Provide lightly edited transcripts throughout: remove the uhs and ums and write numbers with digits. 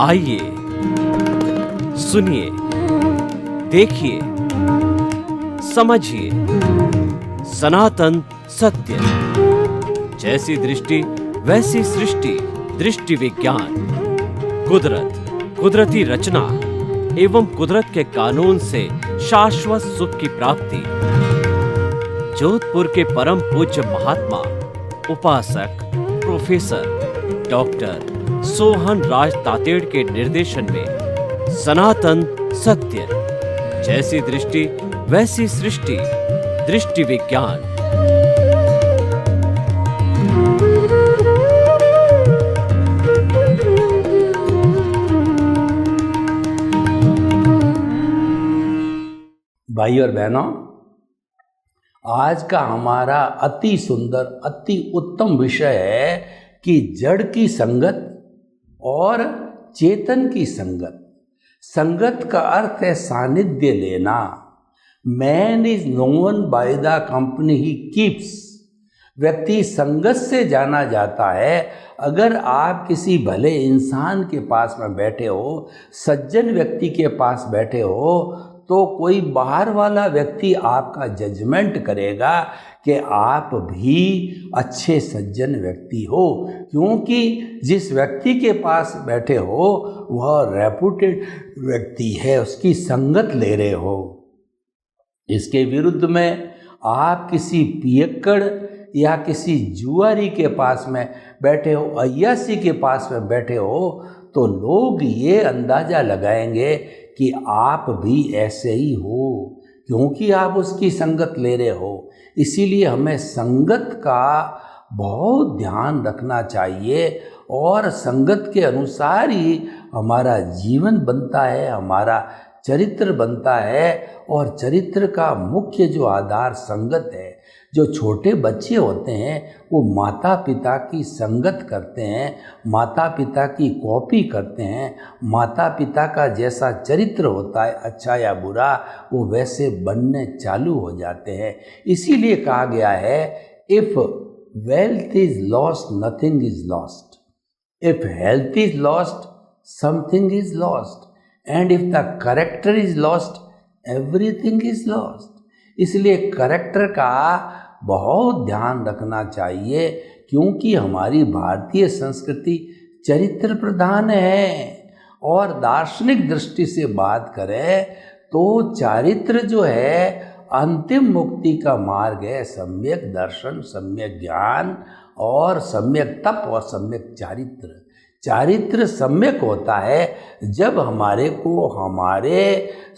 आइए, सुनिए, देखिए, समझिए सनातन सत्य। जैसी दृष्टि वैसी सृष्टि, दृष्टि विज्ञान। कुदरत, कुदरती रचना एवं कुदरत के कानून से शाश्वत सुख की प्राप्ति। जोधपुर के परम पूज्य महात्मा उपासक प्रोफेसर डॉक्टर सोहन राज तातेड़ के निर्देशन में सनातन सत्य। जैसी दृष्टि वैसी सृष्टि, दृष्टि विज्ञान। भाई और बहनों, आज का हमारा अति सुंदर अति उत्तम विषय है कि जड़ की संगत और चेतन की संगत। संगत का अर्थ है सानिध्य लेना। Man is known by the company he keeps. व्यक्ति संगत से जाना जाता है। अगर आप किसी भले इंसान के पास में बैठे हो, सज्जन व्यक्ति के पास बैठे हो, तो कोई बाहर वाला व्यक्ति आपका जजमेंट करेगा कि आप भी अच्छे सज्जन व्यक्ति हो, क्योंकि जिस व्यक्ति के पास बैठे हो वह रेपुटेड व्यक्ति है, उसकी संगत ले रहे हो। इसके विरुद्ध में आप किसी पियक्कड़ या किसी जुआरी के पास में बैठे हो, अय्यासी के पास में बैठे हो, तो लोग ये अंदाज़ा लगाएंगे कि आप भी ऐसे ही हो, क्योंकि आप उसकी संगत ले रहे हो। इसीलिए हमें संगत का बहुत ध्यान रखना चाहिए और संगत के अनुसार ही हमारा जीवन बनता है, हमारा चरित्र बनता है। और चरित्र का मुख्य जो आधार संगत है। जो छोटे बच्चे होते हैं वो माता पिता की संगत करते हैं, माता पिता की कॉपी करते हैं। माता पिता का जैसा चरित्र होता है, अच्छा या बुरा, वो वैसे बनने चालू हो जाते हैं। इसीलिए कहा गया है, if wealth is lost nothing is lost, if health is lost something is lost, and if the character is lost everything is lost. इसलिए कैरेक्टर का बहुत ध्यान रखना चाहिए, क्योंकि हमारी भारतीय संस्कृति चरित्र प्रधान है। और दार्शनिक दृष्टि से बात करें तो चारित्र जो है अंतिम मुक्ति का मार्ग है। सम्यक दर्शन, सम्यक ज्ञान और सम्यक तप और सम्यक चारित्र। चारित्र सम्यक होता है जब हमारे को हमारे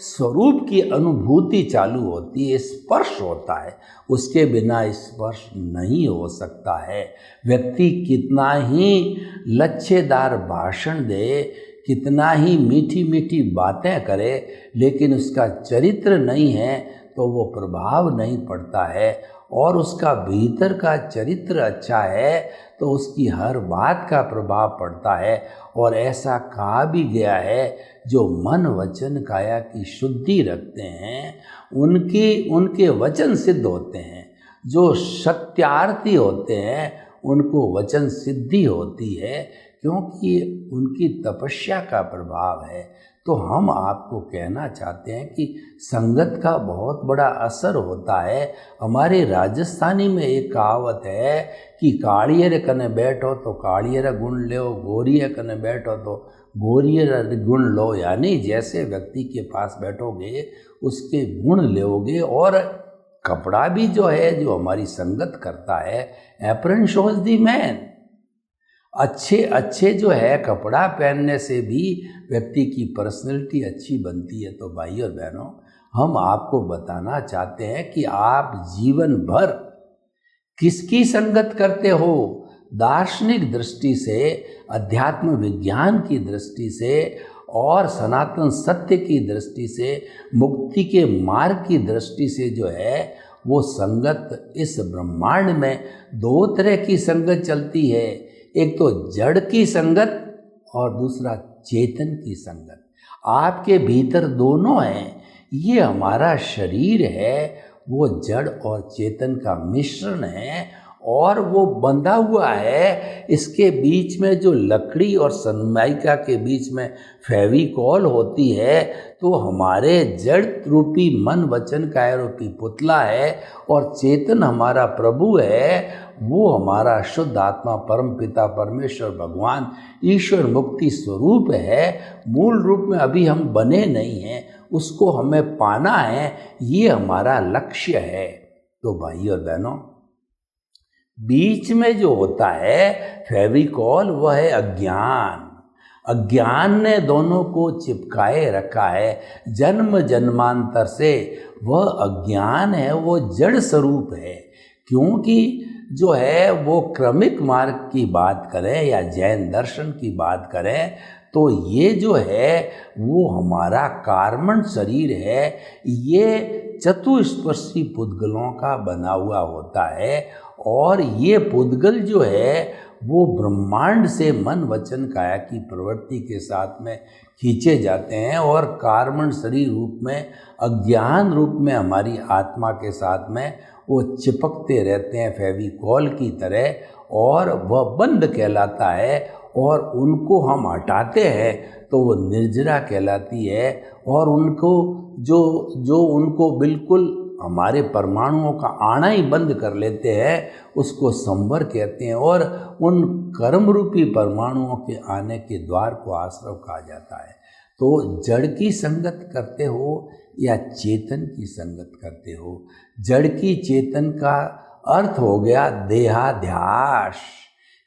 स्वरूप की अनुभूति चालू होती है, स्पर्श होता है। उसके बिना स्पर्श नहीं हो सकता है। व्यक्ति कितना ही लच्छेदार भाषण दे, कितना ही मीठी मीठी बातें करे, लेकिन उसका चरित्र नहीं है तो वो प्रभाव नहीं पड़ता है। और उसका भीतर का चरित्र अच्छा है तो उसकी हर बात का प्रभाव पड़ता है। और ऐसा कहा भी गया है, जो मन वचन काया की शुद्धि रखते हैं उनके वचन सिद्ध होते हैं। जो सत्यार्थी होते हैं उनको वचन सिद्धि होती है, क्योंकि उनकी तपस्या का प्रभाव है। तो हम आपको कहना चाहते हैं कि संगत का बहुत बड़ा असर होता है। हमारे राजस्थानी में एक कहावत है कि कालियर कने बैठो तो कालियर गुण लो, गोरिय कने बैठो तो गोरियर गुण लो। यानी जैसे व्यक्ति के पास बैठोगे उसके गुण लोगे। और कपड़ा भी जो है, जो हमारी संगत करता है, एप्रन शोज द मैन। अच्छे जो है कपड़ा पहनने से भी व्यक्ति की पर्सनैलिटी अच्छी बनती है। तो भाई और बहनों, हम आपको बताना चाहते हैं कि आप जीवन भर किसकी संगत करते हो। दार्शनिक दृष्टि से, अध्यात्म विज्ञान की दृष्टि से और सनातन सत्य की दृष्टि से, मुक्ति के मार्ग की दृष्टि से जो है वो संगत, इस ब्रह्मांड में दो तरह की संगत चलती है। एक तो जड़ की संगत और दूसरा चेतन की संगत। आपके भीतर दोनों हैं। ये हमारा शरीर है, वो जड़ और चेतन का मिश्रण है। और वो बंधा हुआ है। इसके बीच में जो लकड़ी और सनमाइका के बीच में फेविकॉल होती है, तो हमारे जड़ रूपी मन वचन काया रूपी पुतला है, और चेतन हमारा प्रभु है, वो हमारा शुद्ध आत्मा परम पिता परमेश्वर भगवान ईश्वर मुक्ति स्वरूप है। मूल रूप में अभी हम बने नहीं हैं, उसको हमें पाना है, ये हमारा लक्ष्य है। तो भाई और बहनों, बीच में जो होता है फेविकॉल, वह है अज्ञान। अज्ञान ने दोनों को चिपकाए रखा है जन्म जन्मांतर से। वह अज्ञान है, वो जड़ स्वरूप है। क्योंकि जो है वो क्रमिक मार्ग की बात करें या जैन दर्शन की बात करें, तो ये जो है वो हमारा कार्मण शरीर है, ये चतुष्पर्शी पुद्गलों का बना हुआ होता है। और ये पुद्गल जो है वो ब्रह्मांड से मन वचन काया की प्रवृत्ति के साथ में खींचे जाते हैं, और कार्मण शरीर रूप में अज्ञान रूप में हमारी आत्मा के साथ में वो चिपकते रहते हैं फेविकॉल की तरह, और वह बंद कहलाता है। और उनको हम हटाते हैं तो वो निर्जरा कहलाती है। और उनको जो उनको बिल्कुल हमारे परमाणुओं का आना ही बंद कर लेते हैं, उसको संवर कहते हैं। और उन कर्म रूपी परमाणुओं के आने के द्वार को आश्रव कहा जाता है। तो जड़ की संगत करते हो या चेतन की संगत करते हो। जड़ की चेतन का अर्थ हो गया देहाध्यास,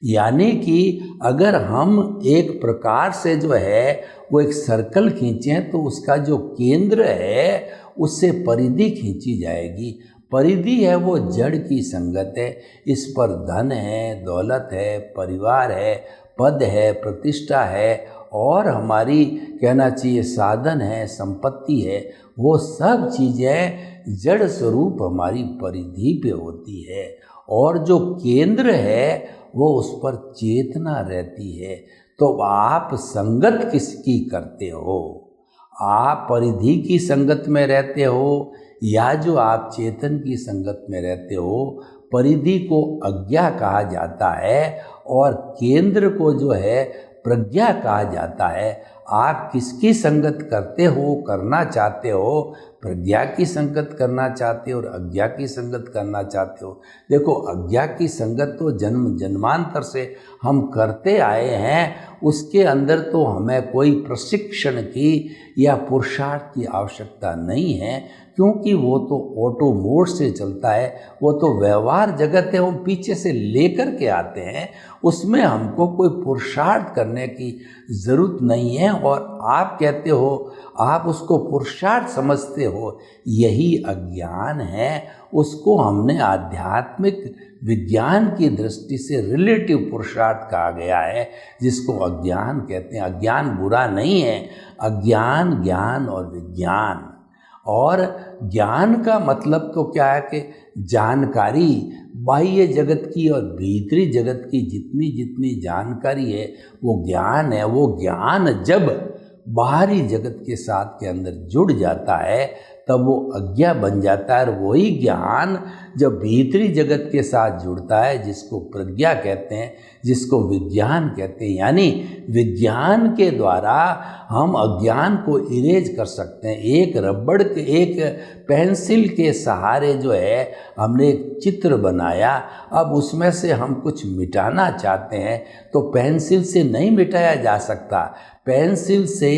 यानी कि अगर हम एक प्रकार से जो है वो एक सर्कल खींचें, तो उसका जो केंद्र है उससे परिधि खींची जाएगी। परिधि है वो जड़ की संगत है। इस पर धन है, दौलत है, परिवार है, पद है, प्रतिष्ठा है, और हमारी कहना चाहिए साधन है, संपत्ति है। वो सब चीज़ें जड़ स्वरूप हमारी परिधि पे होती है। और जो केंद्र है वो उस पर चेतना रहती है। तो आप संगत किसकी करते हो? आप परिधि की संगत में रहते हो या जो आप चेतन की संगत में रहते हो? परिधि को अज्ञा कहा जाता है और केंद्र को जो है प्रज्ञा कहा जाता है। आप किसकी संगत करते हो, करना चाहते हो? प्रज्ञा की संगत करना चाहते हो और अज्ञा की संगत करना चाहते हो? देखो, अज्ञा की संगत तो जन्म जन्मांतर से हम करते आए हैं, उसके अंदर तो हमें कोई प्रशिक्षण की या पुरुषार्थ की आवश्यकता नहीं है, क्योंकि वो तो ऑटो मोड से चलता है। वो तो व्यवहार जगत है, वो पीछे से लेकर के आते हैं। उसमें हमको कोई पुरुषार्थ करने की ज़रूरत नहीं है। और आप कहते हो, आप उसको पुरुषार्थ समझते हो, यही अज्ञान है। उसको हमने आध्यात्मिक विज्ञान की दृष्टि से रिलेटिव पुरुषार्थ कहा गया है, जिसको अज्ञान कहते हैं। अज्ञान बुरा नहीं है, अज्ञान ज्ञान और विज्ञान। और ज्ञान का मतलब तो क्या है कि जानकारी, बाह्य जगत की और भीतरी जगत की जितनी जितनी जानकारी है वो ज्ञान है। वो ज्ञान जब बाहरी जगत के साथ के अंदर जुड़ जाता है तब वो अज्ञा बन जाता है। और वही ज्ञान जब भीतरी जगत के साथ जुड़ता है, जिसको प्रज्ञा कहते हैं, जिसको विज्ञान कहते हैं, यानी विज्ञान के द्वारा हम अज्ञान को इरेज कर सकते हैं। एक रबड़ के, एक पेंसिल के सहारे जो है हमने एक चित्र बनाया, अब उसमें से हम कुछ मिटाना चाहते हैं तो पेंसिल से नहीं मिटाया जा सकता। पेंसिल से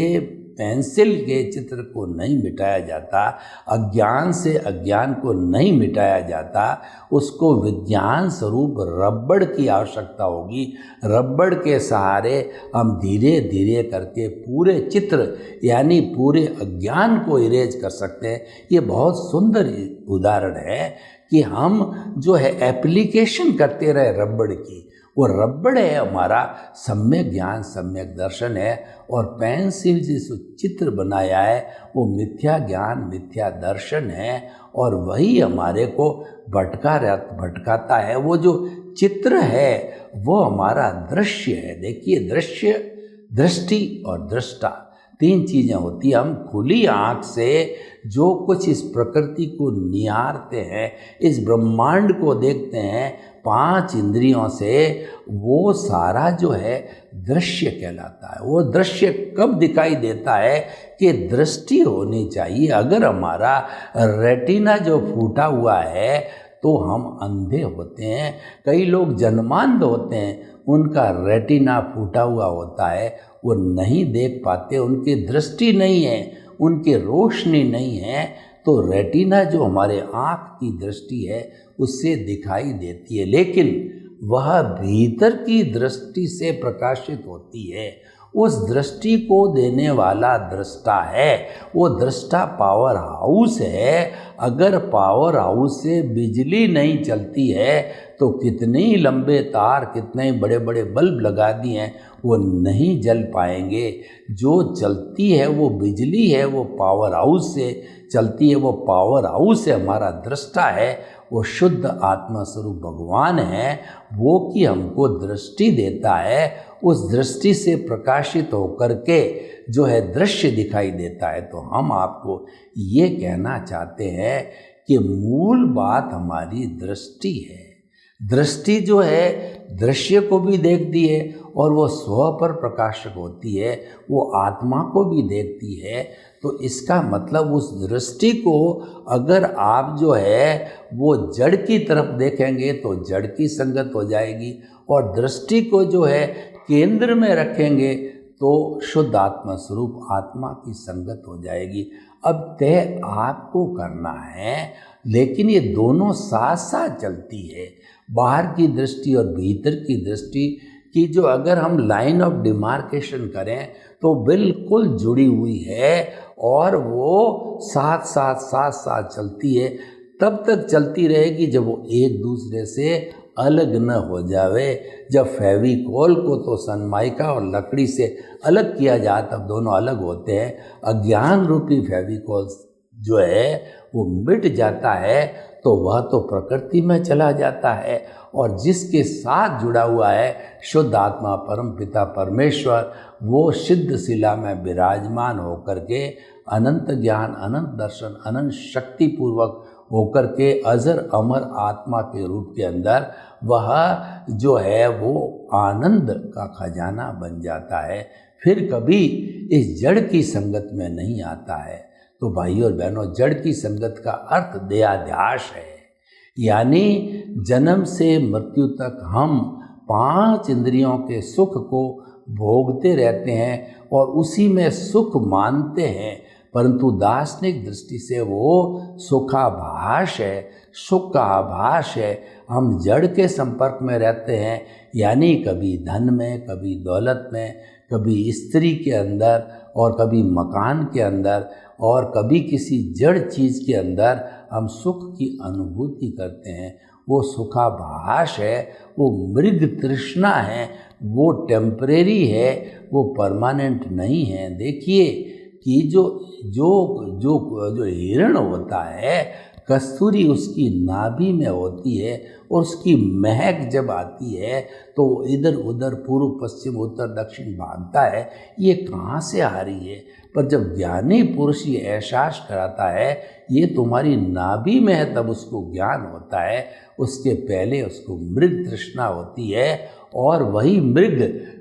पेंसिल के चित्र को नहीं मिटाया जाता, अज्ञान से अज्ञान को नहीं मिटाया जाता। उसको विज्ञान स्वरूप रबड़ की आवश्यकता होगी। रबड़ के सहारे हम धीरे धीरे करके पूरे चित्र यानी पूरे अज्ञान को इरेज कर सकते हैं। ये बहुत सुंदर उदाहरण है कि हम जो है एप्लीकेशन करते रहे रबड़ की। वो रबड़ है हमारा सम्यक ज्ञान, सम्यक दर्शन है। और पेंसिल जिस चित्र बनाया है वो मिथ्या ज्ञान, मिथ्या दर्शन है। और वही हमारे को भटकाता है। वो जो चित्र है वो हमारा दृश्य है। देखिए, दृश्य, दृष्टि और दृष्टा, तीन चीज़ें होती हैं। हम खुली आँख से जो कुछ इस प्रकृति को निहारते हैं, इस ब्रह्मांड को देखते हैं, पांच इंद्रियों से, वो सारा जो है दृश्य कहलाता है। वो दृश्य कब दिखाई देता है कि दृष्टि होनी चाहिए। अगर हमारा रेटिना जो फूटा हुआ है तो हम अंधे होते हैं। कई लोग जन्मांध होते हैं, उनका रेटिना फूटा हुआ होता है, वो नहीं देख पाते, उनकी दृष्टि नहीं है, उनकी रोशनी नहीं है। तो रेटिना जो हमारे आँख की दृष्टि है उससे दिखाई देती है, लेकिन वह भीतर की दृष्टि से प्रकाशित होती है। उस दृष्टि को देने वाला दृष्टा है, वो दृष्टा पावर हाउस है। अगर पावर हाउस से बिजली नहीं चलती है तो कितने ही लंबे तार, कितने ही बड़े बड़े बल्ब लगा दिए हैं, वो नहीं जल पाएंगे। जो चलती है वो बिजली है, वो पावर हाउस से चलती है, वो पावर हाउस से हमारा दृष्टा है, वो शुद्ध आत्मा स्वरूप भगवान है, वो कि हमको दृष्टि देता है। उस दृष्टि से प्रकाशित होकर के जो है दृश्य दिखाई देता है। तो हम आपको ये कहना चाहते हैं कि मूल बात हमारी दृष्टि है। दृष्टि जो है दृश्य को भी देखती है और वो स्व पर प्रकाशक होती है, वो आत्मा को भी देखती है। तो इसका मतलब उस दृष्टि को अगर आप जो है वो जड़ की तरफ देखेंगे तो जड़ की संगत हो जाएगी, और दृष्टि को जो है केंद्र में रखेंगे तो शुद्ध आत्मा स्वरूप आत्मा की संगत हो जाएगी। अब तय आपको करना है, लेकिन ये दोनों साथ साथ चलती है। बाहर की दृष्टि और भीतर की दृष्टि की जो अगर हम लाइन ऑफ डिमार्केशन करें तो बिल्कुल जुड़ी हुई है, और वो साथ साथ चलती है। तब तक चलती रहेगी जब वो एक दूसरे से अलग न हो जावे। जब फेविकोल को तो सनमाइका और लकड़ी से अलग किया जाए तब दोनों अलग होते हैं। अज्ञान रूपी फेविकोल जो है वो मिट जाता है तो वह तो प्रकृति में चला जाता है, और जिसके साथ जुड़ा हुआ है शुद्ध आत्मा परम पिता परमेश्वर, वो सिद्ध शिला में विराजमान होकर के अनंत ज्ञान, अनंत दर्शन, अनंत शक्ति पूर्वक होकर के अजर अमर आत्मा के रूप के अंदर वह जो है वो आनंद का खजाना बन जाता है। फिर कभी इस जड़ की संगत में नहीं आता है। तो भाइयों और बहनों, जड़ की संगत का अर्थ देहाध्यास है, यानी जन्म से मृत्यु तक हम पांच इंद्रियों के सुख को भोगते रहते हैं और उसी में सुख मानते हैं, परंतु दार्शनिक दृष्टि से वो सुखाभास है, सुख का आभास है। हम जड़ के संपर्क में रहते हैं, यानी कभी धन में, कभी दौलत में, कभी स्त्री के अंदर, और कभी मकान के अंदर, और कभी किसी जड़ चीज़ के अंदर हम सुख की अनुभूति करते हैं। वो सुखाभास है, वो मृग तृष्णा है, वो टेम्परेरी है, वो परमानेंट नहीं है। देखिए कि जो हिरण होता है, कस्तूरी उसकी नाभि में होती है, और उसकी महक जब आती है तो इधर उधर पूर्व पश्चिम उत्तर दक्षिण भागता है, ये कहाँ से आ रही है। पर जब ज्ञानी पुरुष ये एहसास कराता है ये तुम्हारी नाभि में है, तब उसको ज्ञान होता है। उसके पहले उसको मृग तृष्णा होती है, और वही मृग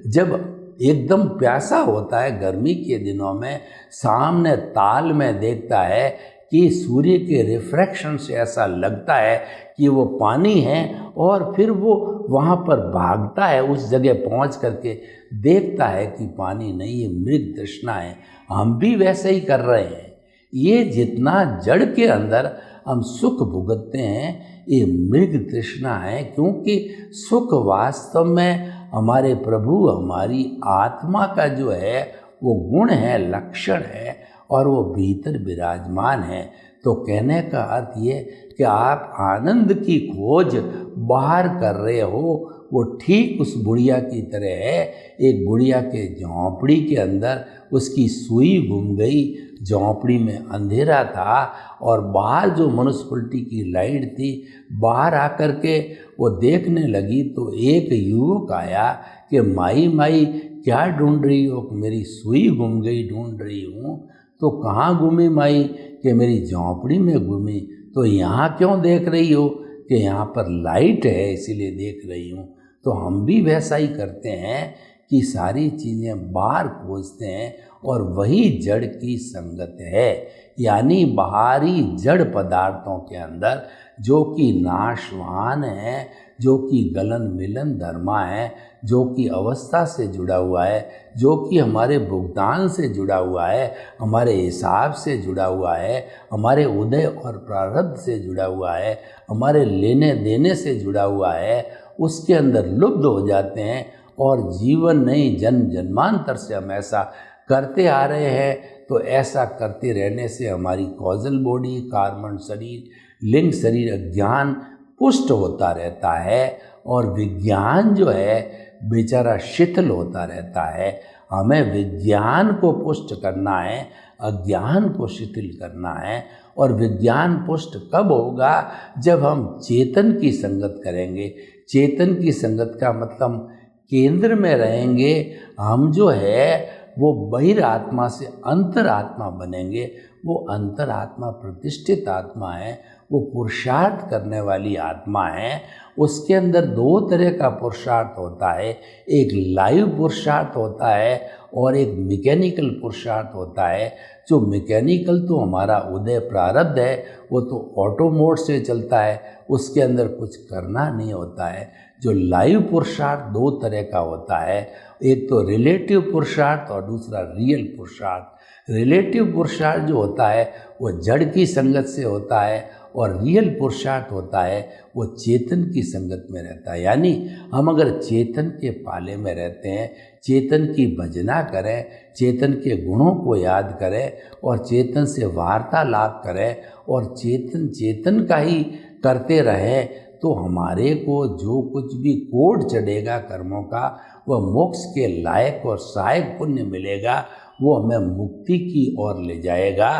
जब एकदम प्यासा होता है गर्मी के दिनों में, सामने ताल में देखता है कि सूर्य के रिफ्रैक्शन से ऐसा लगता है कि वो पानी है, और फिर वो वहाँ पर भागता है, उस जगह पहुँच करके देखता है कि पानी नहीं, ये मृग तृष्णा है। हम भी वैसे ही कर रहे हैं। ये जितना जड़ के अंदर हम सुख भुगतते हैं, ये मृग तृष्णा है, क्योंकि सुख वास्तव में हमारे प्रभु, हमारी आत्मा का जो है वो गुण है, लक्षण है, और वो भीतर विराजमान है। तो कहने का अर्थ ये कि आप आनंद की खोज बाहर कर रहे हो, वो ठीक उस बुढ़िया की तरह है। एक बुढ़िया के झोंपड़ी के अंदर उसकी सुई घूम गई, झोंपड़ी में अंधेरा था, और बाहर जो म्यूनिसिपैलिटी की लाइट थी, बाहर आकर के वो देखने लगी तो एक युवक आया कि माई माई क्या ढूंढ रही हो? मेरी सुई गुम गई ढूंढ रही हूँ। तो कहाँ गुमी माई? कि मेरी झोंपड़ी में गुमी। तो यहाँ क्यों देख रही हो? कि यहाँ पर लाइट है इसीलिए देख रही हूँ। तो हम भी वैसा ही करते हैं कि सारी चीज़ें बाहर खोजते हैं और वही जड़ की संगत है, यानी बाहरी जड़ पदार्थों के अंदर जो कि नाशवान है, जो कि गलन मिलन धर्मा है, जो कि अवस्था से जुड़ा हुआ है, जो कि हमारे भुगतान से जुड़ा हुआ है, हमारे हिसाब से जुड़ा हुआ है, हमारे उदय और प्रारब्ध से जुड़ा हुआ है, हमारे लेने देने से जुड़ा हुआ है, उसके अंदर लुप्त हो जाते हैं। और जीवन नहीं, जन्म जन्मांतर से हम ऐसा करते आ रहे हैं। तो ऐसा करते रहने से हमारी कॉजल बॉडी, कार्बन शरीर, लिंग शरीर, अज्ञान पुष्ट होता रहता है और विज्ञान जो है बेचारा शिथिल होता रहता है। हमें विज्ञान को पुष्ट करना है, अज्ञान को शिथिल करना है। और विज्ञान पुष्ट कब होगा? जब हम चेतन की संगत करेंगे। चेतन की संगत का मतलब केंद्र में रहेंगे। हम जो है वो बहिरात्मा से अंतरात्मा बनेंगे। वो अंतरात्मा प्रतिष्ठित आत्मा है, वो पुरुषार्थ करने वाली आत्मा है। उसके अंदर दो तरह का पुरुषार्थ होता है, एक लाइव पुरुषार्थ होता है और एक मैकेनिकल पुरुषार्थ होता है। जो मैकेनिकल तो हमारा उदय प्रारब्ध है, वो तो ऑटो मोड से चलता है, उसके अंदर कुछ करना नहीं होता है। जो लाइव पुरुषार्थ दो तरह का होता है, एक तो रिलेटिव पुरुषार्थ और दूसरा रियल पुरुषार्थ। रिलेटिव पुरुषार्थ जो होता है वो जड़ की संगत से होता है और रियल पुरुषार्थ होता है वो चेतन की संगत में रहता है। यानी हम अगर चेतन के पाले में रहते हैं, चेतन की भजना करें, चेतन के गुणों को याद करें और चेतन से वार्तालाप करें और चेतन चेतन का ही करते रहें, तो हमारे को जो कुछ भी कोड चढ़ेगा कर्मों का, वह मोक्ष के लायक और सहायक पुण्य मिलेगा, वो हमें मुक्ति की ओर ले जाएगा।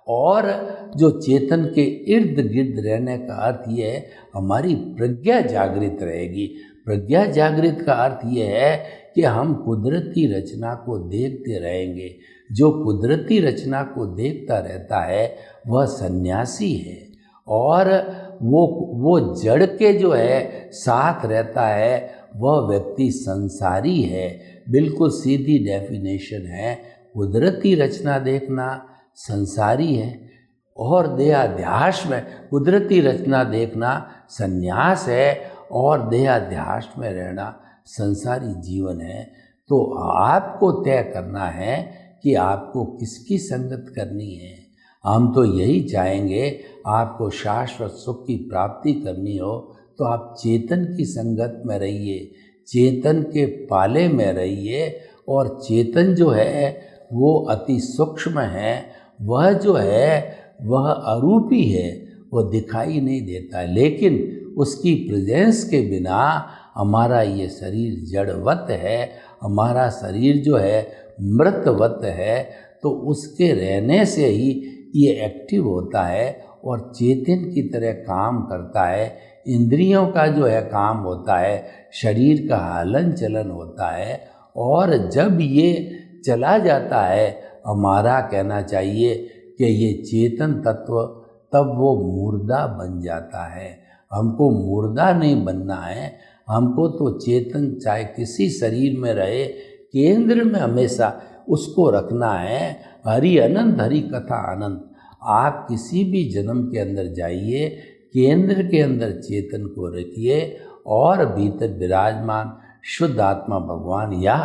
और जो चेतन के इर्द गिर्द रहने का अर्थ ये है, हमारी प्रज्ञा जागृत रहेगी। प्रज्ञा जागृत का अर्थ ये है कि हम कुदरती रचना को देखते रहेंगे। जो कुदरती रचना को देखता रहता है वह सन्यासी है और वो जड़ के जो है साथ रहता है, वह व्यक्ति संसारी है। बिल्कुल सीधी डेफिनेशन है। कुदरती रचना देखना संसारी है और देहाध्यास में कुदरती रचना देखना संन्यास है और देहाध्यास में रहना संसारी जीवन है। तो आपको तय करना है कि आपको किसकी संगत करनी है। हम तो यही चाहेंगे, आपको शाश्वत सुख की प्राप्ति करनी हो तो आप चेतन की संगत में रहिए, चेतन के पाले में रहिए। और चेतन जो है वो अति सूक्ष्म है, वह जो है वह अरूपी है, वो दिखाई नहीं देता, लेकिन उसकी प्रेजेंस के बिना हमारा ये शरीर जड़वत है, हमारा शरीर जो है मृतवत है। तो उसके रहने से ही ये एक्टिव होता है और चेतन की तरह काम करता है। इंद्रियों का जो है काम होता है, शरीर का हलन चलन होता है। और जब ये चला जाता है, हमारा कहना चाहिए कि ये चेतन तत्व, तब वो मुर्दा बन जाता है। हमको मुर्दा नहीं बनना है, हमको तो चेतन चाहे किसी शरीर में रहे, केंद्र में हमेशा उसको रखना है। हरि अनंत, हरि कथा अनंत। आप किसी भी जन्म के अंदर जाइए, केंद्र के अंदर चेतन को रखिए और भीतर विराजमान शुद्ध आत्मा भगवान या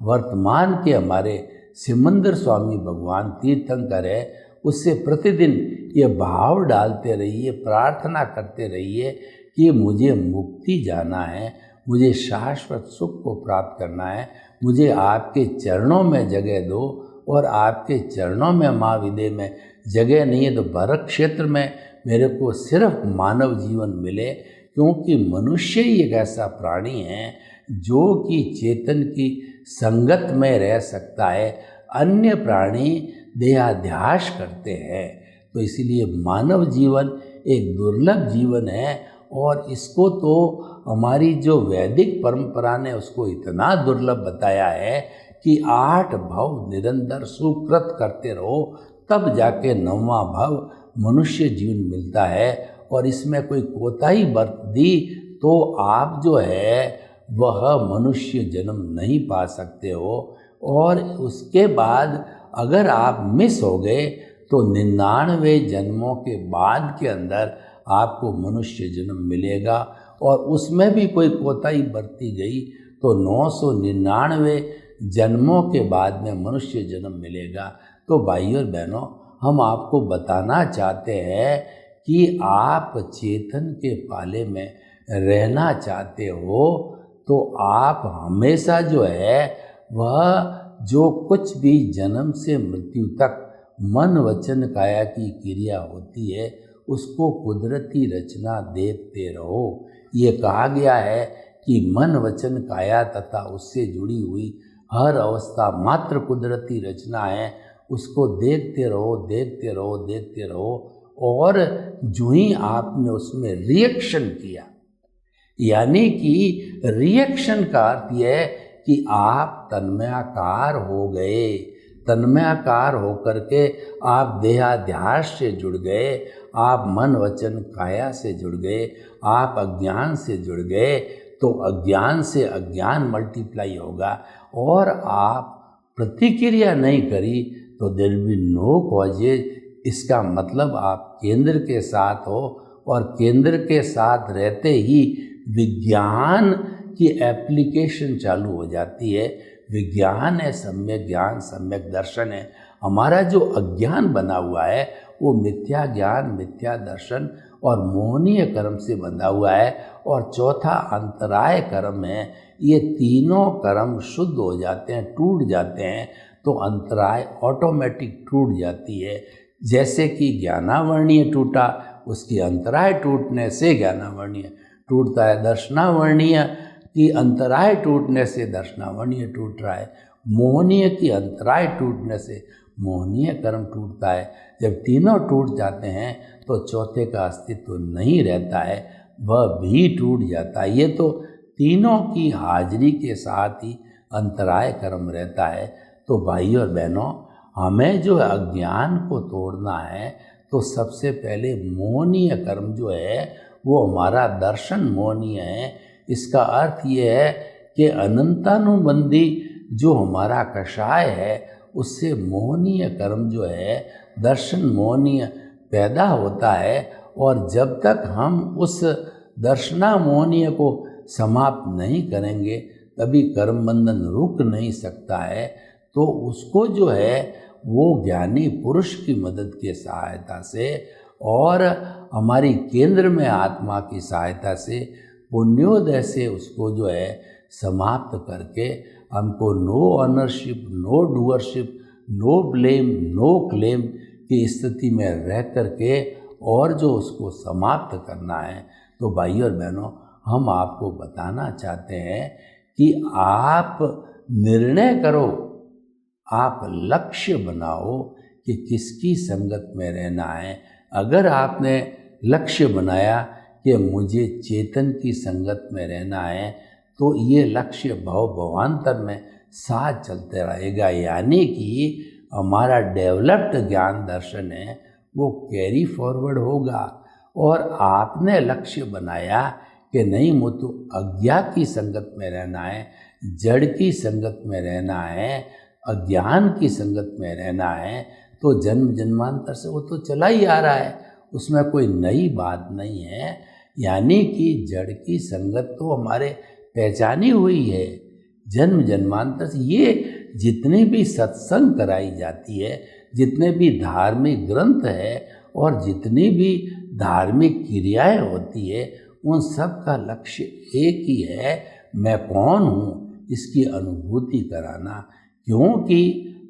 वर्तमान के हमारे सिमंदर स्वामी भगवान तीर्थंकर है, उससे प्रतिदिन ये भाव डालते रहिए, प्रार्थना करते रहिए कि मुझे मुक्ति जाना है, मुझे शाश्वत सुख को प्राप्त करना है, मुझे आपके चरणों में जगह दो। और आपके चरणों में महाविदय में जगह नहीं है तो भरत क्षेत्र में मेरे को सिर्फ मानव जीवन मिले, क्योंकि मनुष्य ही एक ऐसा प्राणी है जो कि चेतन की संगत में रह सकता है। अन्य प्राणी देहाध्यास करते हैं। तो इसीलिए मानव जीवन एक दुर्लभ जीवन है और इसको तो हमारी जो वैदिक परंपरा ने उसको इतना दुर्लभ बताया है कि 8 भव निरंतर सुकृत करते रहो, तब जाके 9वां भव मनुष्य जीवन मिलता है। और इसमें कोई कोताही बरत दी तो आप जो है वह मनुष्य जन्म नहीं पा सकते हो। और उसके बाद अगर आप मिस हो गए तो 99 जन्मों के बाद के अंदर आपको मनुष्य जन्म मिलेगा। और उसमें भी कोई कोताही बरती गई तो 999 जन्मों के बाद में मनुष्य जन्म मिलेगा। तो भाइयों और बहनों, हम आपको बताना चाहते हैं कि आप चेतन के पाले में रहना चाहते हो तो आप हमेशा जो है वह जो कुछ भी जन्म से मृत्यु तक मन वचन काया की क्रिया होती है उसको कुदरती रचना देखते रहो। ये कहा गया है कि मन वचन काया तथा उससे जुड़ी हुई हर अवस्था मात्र कुदरती रचना है, उसको देखते रहो, देखते रहो, देखते रहो। और जो ही आपने उसमें रिएक्शन किया, यानी कि रिएक्शन का अर्थ यह है कि आप तन्मयाकार हो गए। तन्मयाकार होकर के आप देहाध्यास से जुड़ गए, आप मन वचन काया से जुड़ गए, आप अज्ञान से जुड़ गए। तो अज्ञान से अज्ञान मल्टीप्लाई होगा और आप प्रतिक्रिया नहीं करी तो there will be no causes. इसका मतलब आप केंद्र के साथ हो और केंद्र के साथ रहते ही विज्ञान की एप्लीकेशन चालू हो जाती है। विज्ञान है सम्यक ज्ञान, सम्यक दर्शन है। हमारा जो अज्ञान बना हुआ है वो मिथ्या ज्ञान, मिथ्या दर्शन और मोहनीय कर्म से बंधा हुआ है। और चौथा अंतराय कर्म है। ये तीनों कर्म शुद्ध हो जाते हैं, टूट जाते हैं तो अंतराय ऑटोमेटिक टूट जाती है। जैसे कि ज्ञानावर्णीय टूटा, उसकी अंतराय टूटने से ज्ञानावर्णीय टूटता है। दर्शनावर्णीय की अंतराय टूटने से दर्शनावर्णीय टूट रहा है। मोहनीय की अंतराय टूटने से मोहनीय कर्म टूटता है। जब तीनों टूट जाते हैं तो चौथे का अस्तित्व नहीं रहता है, वह भी टूट जाता है। ये तो तीनों की हाजिरी के साथ ही अंतराय कर्म रहता है। तो भाइयों और बहनों, हमें जो अज्ञान को तोड़ना है तो सबसे पहले मोहनीय कर्म जो है वो हमारा दर्शन मोहनीय है। इसका अर्थ ये है कि अनंतानुबंधी जो हमारा कषाय है उससे मोहनीय कर्म जो है दर्शन मोहनीय पैदा होता है। और जब तक हम उस दर्शना मोहनीय को समाप्त नहीं करेंगे तभी कर्म बंधन रुक नहीं सकता है। तो उसको जो है वो ज्ञानी पुरुष की मदद की सहायता से और हमारी केंद्र में आत्मा की सहायता से पुण्योदय से उसको जो है समाप्त करके हमको no ownership, no doership, no blame, no claim की स्थिति में रह करके और जो उसको समाप्त करना है। तो भाइयों और बहनों, हम आपको बताना चाहते हैं कि आप निर्णय करो, आप लक्ष्य बनाओ कि किसकी संगत में रहना है। अगर आपने लक्ष्य बनाया कि मुझे चेतन की संगत में रहना है तो ये लक्ष्य भव भवान्तर में साथ चलते रहेगा। यानी कि हमारा डेवलप्ड ज्ञान दर्शन है वो कैरी फॉरवर्ड होगा। और आपने लक्ष्य बनाया कि नहीं मुझे अज्ञा की संगत में रहना है, जड़ की संगत में रहना है, अज्ञान की संगत में रहना है, तो जन्म जन्मांतर से वो तो चला ही आ रहा है, उसमें कोई नई बात नहीं है। यानी कि जड़ की संगत तो हमारे पहचानी हुई है जन्म जन्मांतर से। ये जितने भी सत्संग कराई जाती है, जितने भी धार्मिक ग्रंथ है और जितनी भी धार्मिक क्रियाएं होती है, उन सब का लक्ष्य एक ही है, मैं कौन हूँ इसकी अनुभूति कराना। क्योंकि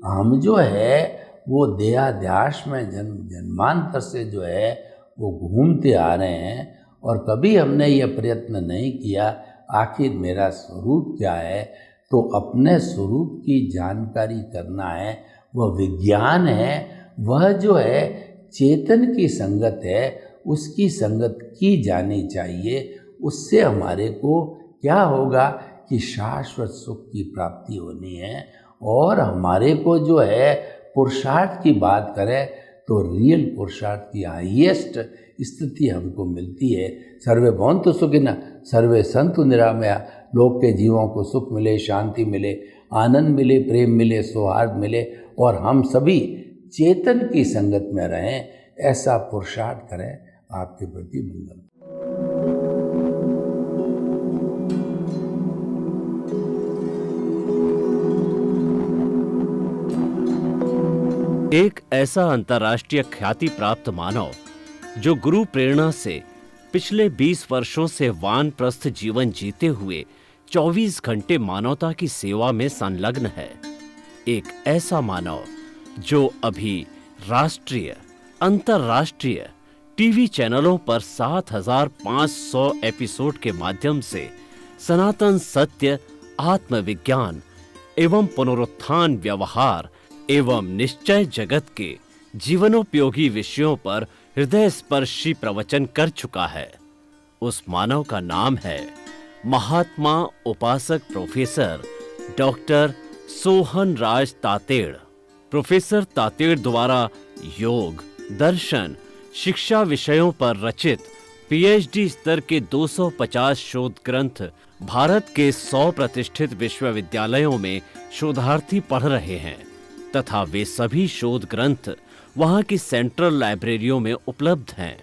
हम जो है वो देहाध्यास में जन्म जन्मांतर से जो है वो घूमते आ रहे हैं और कभी हमने ये प्रयत्न नहीं किया आखिर मेरा स्वरूप क्या है। तो अपने स्वरूप की जानकारी करना है, वह विज्ञान है, वह जो है चेतन की संगत है, उसकी संगत की जानी चाहिए। उससे हमारे को क्या होगा कि शाश्वत सुख की प्राप्ति होनी है और हमारे को जो है पुरुषार्थ की बात करें तो रियल पुरुषार्थ की हाईएस्ट स्थिति हमको मिलती है। सर्वे भवन्तु सुखिनः, सर्वे सन्तु निरामया। लोग के जीवों को सुख मिले, शांति मिले, आनंद मिले, प्रेम मिले, सौहार्द मिले और हम सभी चेतन की संगत में रहें, ऐसा पुरुषार्थ करें। आपके प्रति मंगल। एक ऐसा अंतर्राष्ट्रीय ख्याति प्राप्त मानव जो गुरु प्रेरणा से पिछले 20 वर्षों से वानप्रस्थ जीवन जीते हुए 24 घंटे मानवता की सेवा में संलग्न है। एक ऐसा मानव जो अभी राष्ट्रीय, अंतर्राष्ट्रीय टीवी चैनलों पर 7,500 एपिसोड के माध्यम से सनातन सत्य, आत्मविज्ञान एवं पुनरुत्थान, व्यवहार एवं निश्चय जगत के जीवनोपयोगी विषयों पर हृदय स्पर्शी प्रवचन कर चुका है। उस मानव का नाम है महात्मा उपासक प्रोफेसर डॉक्टर सोहन राज तातेड़। प्रोफेसर तातेड़ द्वारा योग, दर्शन, शिक्षा विषयों पर रचित पीएचडी स्तर के 250 शोध ग्रंथ भारत के 100 प्रतिष्ठित विश्वविद्यालयों में शोधार्थी पढ़ रहे हैं तथा वे सभी शोध ग्रंथ वहां की सेंट्रल लाइब्रेरियों में उपलब्ध हैं।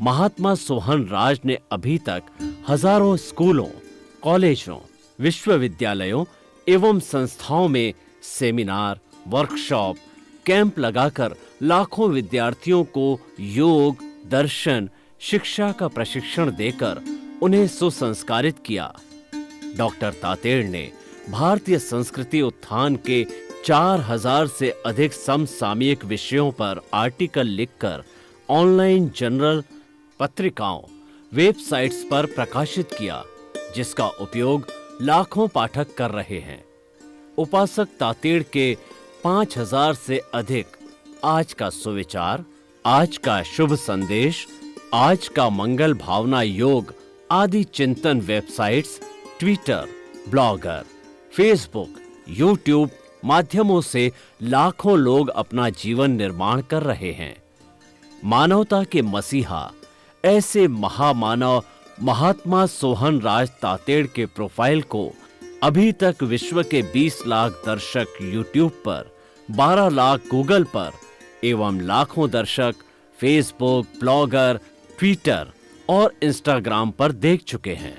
महात्मा सोहन राज ने अभी तक हजारों स्कूलों, कॉलेजों, विश्वविद्यालयों एवं संस्थाओं में सेमिनार, वर्कशॉप, कैंप लगाकर लाखों विद्यार्थियों को योग, दर्शन, शिक्षा का प्रशिक्षण देकर उन्हें सुसंस्कारित किया। डॉक्टर तातेड़ ने भारतीय संस्कृति उत्थान के 4000 से अधिक समसामयिक विषयों पर आर्टिकल लिखकर ऑनलाइन जर्नल, पत्रिकाओं, वेबसाइट्स पर प्रकाशित किया, जिसका उपयोग लाखों पाठक कर रहे हैं। उपासक तातेड़ के 5000 से अधिक आज का सुविचार, आज का शुभ संदेश, आज का मंगल भावना योग आदि चिंतन websites, Twitter, blogger, Facebook, YouTube माध्यमों से लाखों लोग अपना जीवन निर्माण कर रहे हैं। मानवता के मसीहा ऐसे महामानव महात्मा सोहन राज तातेड़ के प्रोफाइल को अभी तक विश्व के 20 लाख दर्शक यूट्यूब पर, 12 लाख गूगल पर एवं लाखों दर्शक फेसबुक, ब्लॉगर, ट्विटर और इंस्टाग्राम पर देख चुके हैं।